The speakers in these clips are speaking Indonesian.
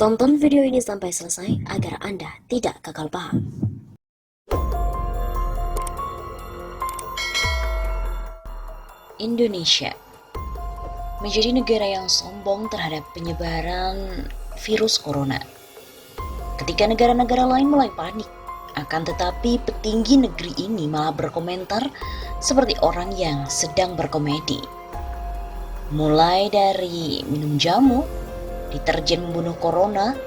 Tonton video ini sampai selesai agar Anda tidak gagal paham. Indonesia menjadi negara yang sombong terhadap penyebaran virus corona. Ketika negara-negara lain mulai panik, akan tetapi petinggi negeri ini malah berkomentar seperti orang yang sedang berkomedi. Mulai dari minum jamu, deterjen membunuh corona,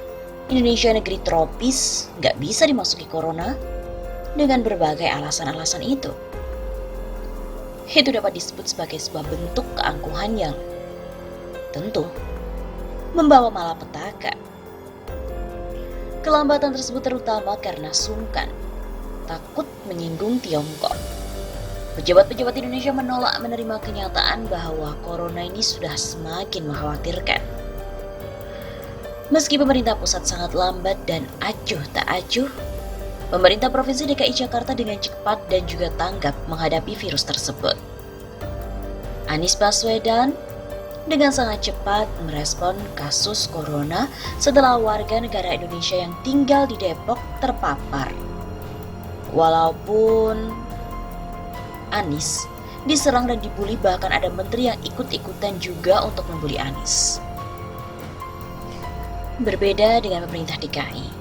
Indonesia negeri tropis, gak bisa dimasuki corona, dengan berbagai alasan-alasan itu. Itu dapat disebut sebagai sebuah bentuk keangkuhan yang tentu membawa malapetaka. Kelambatan tersebut terutama karena sungkan, takut menyinggung Tiongkok. Pejabat-pejabat Indonesia menolak menerima kenyataan bahwa corona ini sudah semakin mengkhawatirkan. Meski pemerintah pusat sangat lambat dan acuh tak acuh, pemerintah Provinsi DKI Jakarta dengan cepat dan juga tanggap menghadapi virus tersebut. Anies Baswedan dengan sangat cepat merespon kasus corona setelah warga negara Indonesia yang tinggal di Depok terpapar. Walaupun Anies diserang dan dibully, bahkan ada menteri yang ikut-ikutan juga untuk membuli Anies. Berbeda dengan pemerintah DKI,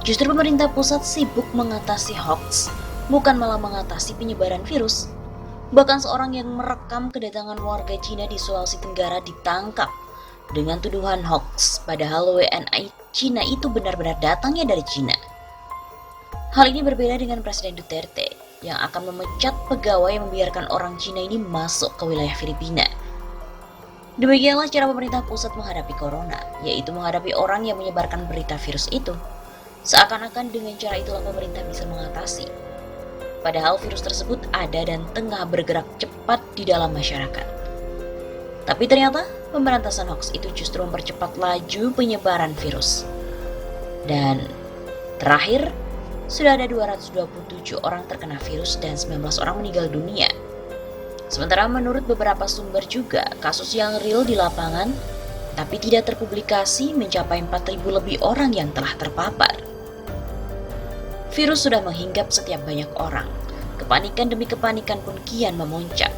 justru pemerintah pusat sibuk mengatasi hoax, bukan malah mengatasi penyebaran virus. Bahkan seorang yang merekam kedatangan warga Cina di Sulawesi Tenggara ditangkap dengan tuduhan hoax, padahal WNI Cina itu benar-benar datangnya dari Cina. Hal ini berbeda dengan Presiden Duterte yang akan memecat pegawai yang membiarkan orang Cina ini masuk ke wilayah Filipina. Demikianlah cara pemerintah pusat menghadapi corona, yaitu menghadapi orang yang menyebarkan berita virus itu. Seakan-akan dengan cara itulah pemerintah bisa mengatasi. Padahal virus tersebut ada dan tengah bergerak cepat di dalam masyarakat. Tapi ternyata pemberantasan hoax itu justru mempercepat laju penyebaran virus. Dan terakhir, sudah ada 227 orang terkena virus dan 19 orang meninggal dunia. Sementara menurut beberapa sumber juga, kasus yang real di lapangan tapi tidak terpublikasi mencapai 4.000 lebih orang yang telah terpapar. Virus sudah menghinggap setiap banyak orang. Kepanikan demi kepanikan pun kian memuncak.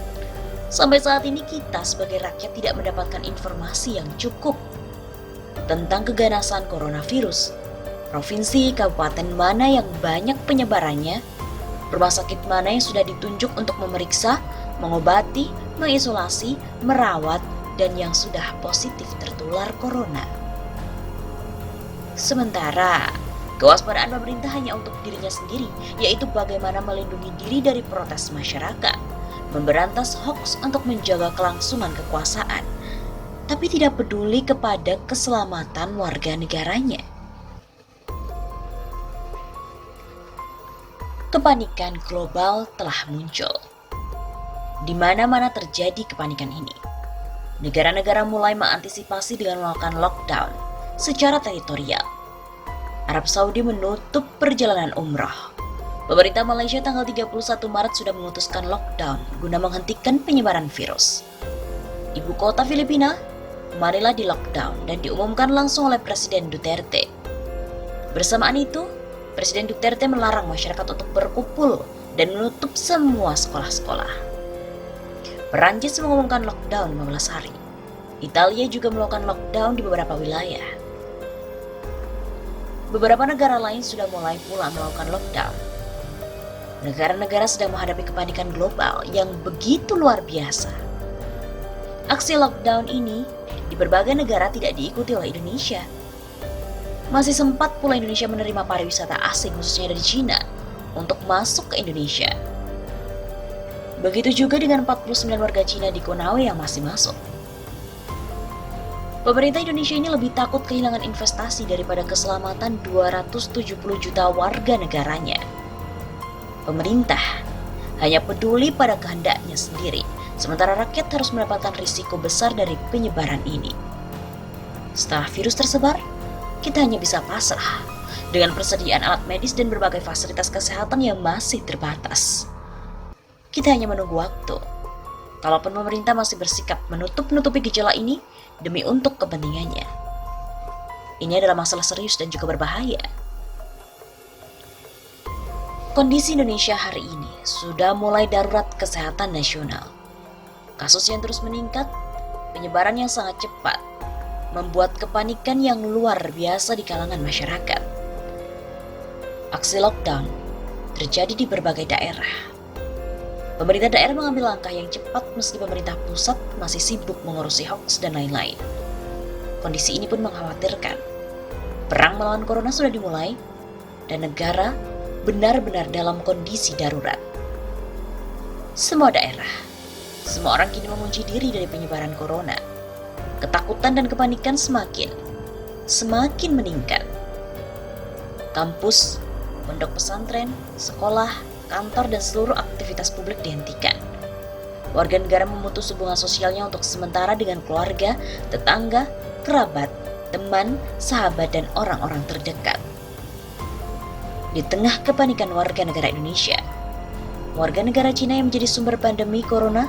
Sampai saat ini kita sebagai rakyat tidak mendapatkan informasi yang cukup tentang keganasan coronavirus. Provinsi, kabupaten mana yang banyak penyebarannya, rumah sakit mana yang sudah ditunjuk untuk memeriksa, mengobati, mengisolasi, merawat, dan yang sudah positif tertular corona. Sementara kewaspadaan pemerintah hanya untuk dirinya sendiri, yaitu bagaimana melindungi diri dari protes masyarakat, memberantas hoax untuk menjaga kelangsungan kekuasaan, tapi tidak peduli kepada keselamatan warga negaranya. Kepanikan global telah muncul. Di mana-mana terjadi kepanikan ini. Negara-negara mulai mengantisipasi dengan melakukan lockdown secara teritorial. Arab Saudi menutup perjalanan umrah. Pemerintah Malaysia tanggal 31 Maret sudah memutuskan lockdown guna menghentikan penyebaran virus. Ibu kota Filipina, Manila di lockdown dan diumumkan langsung oleh Presiden Duterte. Bersamaan itu, Presiden Duterte melarang masyarakat untuk berkumpul dan menutup semua sekolah-sekolah. Perancis mengumumkan lockdown 15 hari. Italia juga melakukan lockdown di beberapa wilayah. Beberapa negara lain sudah mulai pula melakukan lockdown. Negara-negara sedang menghadapi kepanikan global yang begitu luar biasa. Aksi lockdown ini di berbagai negara tidak diikuti oleh Indonesia. Masih sempat pula Indonesia menerima pariwisata asing khususnya dari Cina untuk masuk ke Indonesia. Begitu juga dengan 49 warga Cina di Konawe yang masih masuk. Pemerintah Indonesia ini lebih takut kehilangan investasi daripada keselamatan 270 juta warga negaranya. Pemerintah hanya peduli pada kehendaknya sendiri, sementara rakyat harus mendapatkan risiko besar dari penyebaran ini. Setelah virus tersebar, kita hanya bisa pasrah dengan persediaan alat medis dan berbagai fasilitas kesehatan yang masih terbatas. Kita hanya menunggu waktu. Kalaupun pemerintah masih bersikap menutup-nutupi gejala ini demi untuk kepentingannya. Ini adalah masalah serius dan juga berbahaya. Kondisi Indonesia hari ini sudah mulai darurat kesehatan nasional. Kasus yang terus meningkat, penyebaran yang sangat cepat, membuat kepanikan yang luar biasa di kalangan masyarakat. Aksi lockdown terjadi di berbagai daerah. Pemerintah daerah mengambil langkah yang cepat meski pemerintah pusat masih sibuk mengurusi hoax dan lain-lain. Kondisi ini pun mengkhawatirkan. Perang melawan corona sudah dimulai dan negara benar-benar dalam kondisi darurat. Semua daerah, semua orang kini mengunci diri dari penyebaran corona. Ketakutan dan kepanikan semakin meningkat. Kampus, pondok pesantren, sekolah, kantor, dan seluruh aktivitas publik dihentikan. Warga negara memutus hubungan sosialnya untuk sementara dengan keluarga, tetangga, kerabat, teman, sahabat, dan orang-orang terdekat. Di tengah kepanikan warga negara Indonesia, warga negara Cina yang menjadi sumber pandemi corona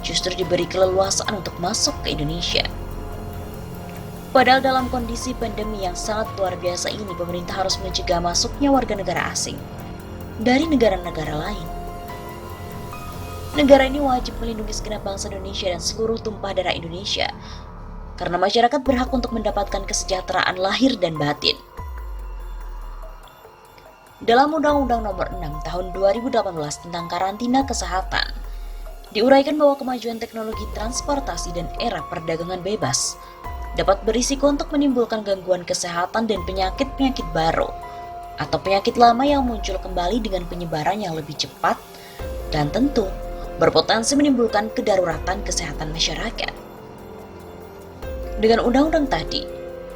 justru diberi keleluasaan untuk masuk ke Indonesia. Padahal dalam kondisi pandemi yang sangat luar biasa ini, pemerintah harus mencegah masuknya warga negara asing dari negara-negara lain. Negara ini wajib melindungi segenap bangsa Indonesia dan seluruh tumpah darah Indonesia, karena masyarakat berhak untuk mendapatkan kesejahteraan lahir dan batin. Dalam Undang-Undang Nomor 6 Tahun 2018 tentang karantina kesehatan, diuraikan bahwa kemajuan teknologi transportasi dan era perdagangan bebas dapat berisiko untuk menimbulkan gangguan kesehatan dan penyakit-penyakit baru atau penyakit lama yang muncul kembali dengan penyebaran yang lebih cepat dan tentu berpotensi menimbulkan kedaruratan kesehatan masyarakat. Dengan undang-undang tadi,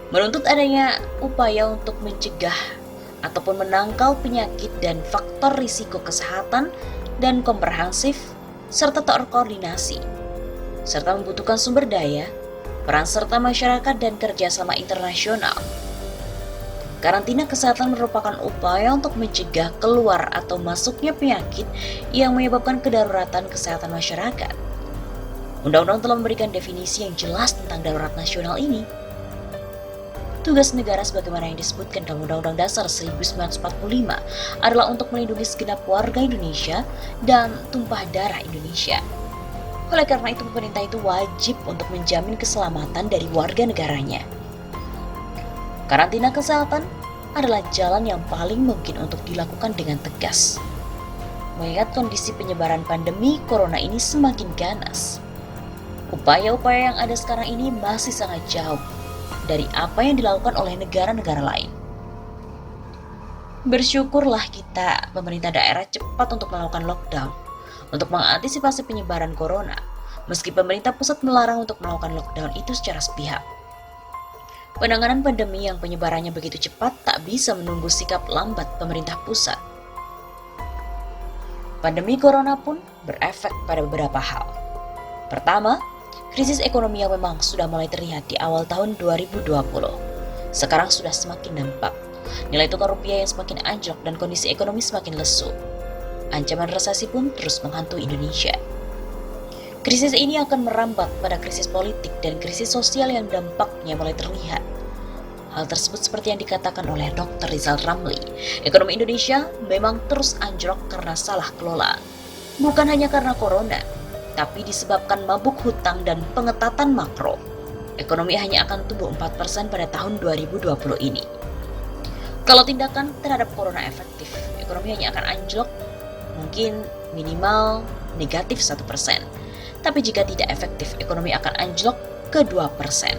menuntut adanya upaya untuk mencegah ataupun menangkal penyakit dan faktor risiko kesehatan dan komprehensif serta terkoordinasi, serta membutuhkan sumber daya, peran serta masyarakat dan kerjasama internasional. Karantina kesehatan merupakan upaya untuk mencegah keluar atau masuknya penyakit yang menyebabkan kedaruratan kesehatan masyarakat. Undang-undang telah memberikan definisi yang jelas tentang darurat nasional ini. Tugas negara sebagaimana yang disebutkan dalam Undang-Undang Dasar 1945 adalah untuk melindungi segenap warga Indonesia dan tumpah darah Indonesia. Oleh karena itu, pemerintah itu wajib untuk menjamin keselamatan dari warga negaranya. Karantina kesehatan adalah jalan yang paling mungkin untuk dilakukan dengan tegas, mengingat kondisi penyebaran pandemi corona ini semakin ganas. Upaya-upaya yang ada sekarang ini masih sangat jauh dari apa yang dilakukan oleh negara-negara lain. Bersyukurlah kita, pemerintah daerah, cepat untuk melakukan lockdown untuk mengantisipasi penyebaran corona, meski pemerintah pusat melarang untuk melakukan lockdown itu secara sepihak. Penanganan pandemi yang penyebarannya begitu cepat tak bisa menunggu sikap lambat pemerintah pusat. Pandemi corona pun berefek pada beberapa hal. Pertama, krisis ekonomi yang memang sudah mulai terlihat di awal tahun 2020. Sekarang sudah semakin nampak. Nilai tukar rupiah yang semakin anjlok dan kondisi ekonomi semakin lesu. Ancaman resesi pun terus menghantui Indonesia. Krisis ini akan merambat pada krisis politik dan krisis sosial yang dampaknya mulai terlihat. Hal tersebut seperti yang dikatakan oleh Dr. Rizal Ramli, ekonomi Indonesia memang terus anjlok karena salah kelola. Bukan hanya karena corona, tapi disebabkan mabuk hutang dan pengetatan makro. Ekonomi hanya akan tumbuh 4% pada tahun 2020 ini. Kalau tindakan terhadap corona efektif, ekonomi hanya akan anjlok mungkin minimal negatif 1%. Tapi jika tidak efektif, ekonomi akan anjlok ke 2%.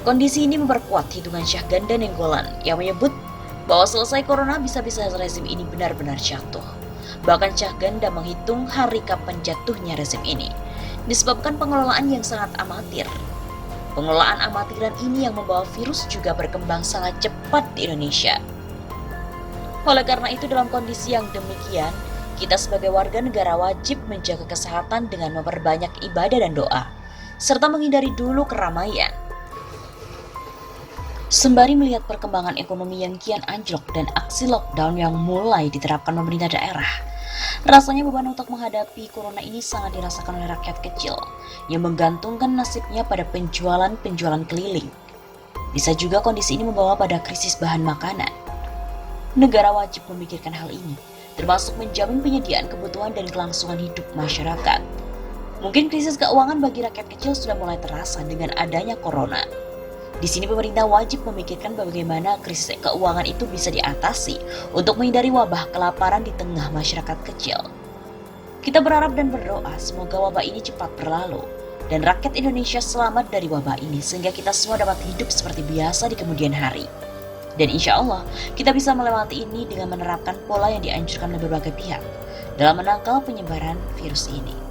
Kondisi ini memperkuat hitungan Syah Ganda Nenggolan yang menyebut bahwa selesai corona bisa-bisa rezim ini benar-benar jatuh. Bahkan Syah Ganda menghitung hari kapan jatuhnya rezim ini, disebabkan pengelolaan yang sangat amatir. Pengelolaan amatiran ini yang membawa virus juga berkembang sangat cepat di Indonesia. Oleh karena itu, dalam kondisi yang demikian, kita sebagai warga negara wajib menjaga kesehatan dengan memperbanyak ibadah dan doa, serta menghindari dulu keramaian. Sembari melihat perkembangan ekonomi yang kian anjlok dan aksi lockdown yang mulai diterapkan pemerintah daerah, rasanya beban untuk menghadapi corona ini sangat dirasakan oleh rakyat kecil yang menggantungkan nasibnya pada penjualan keliling. Bisa juga kondisi ini membawa pada krisis bahan makanan. Negara wajib memikirkan hal ini, termasuk menjamin penyediaan kebutuhan dan kelangsungan hidup masyarakat. Mungkin krisis keuangan bagi rakyat kecil sudah mulai terasa dengan adanya corona. Di sini pemerintah wajib memikirkan bagaimana krisis keuangan itu bisa diatasi untuk menghindari wabah kelaparan di tengah masyarakat kecil. Kita berharap dan berdoa semoga wabah ini cepat berlalu dan rakyat Indonesia selamat dari wabah ini sehingga kita semua dapat hidup seperti biasa di kemudian hari. Dan insya Allah kita bisa melewati ini dengan menerapkan pola yang dianjurkan oleh berbagai pihak dalam menangkal penyebaran virus ini.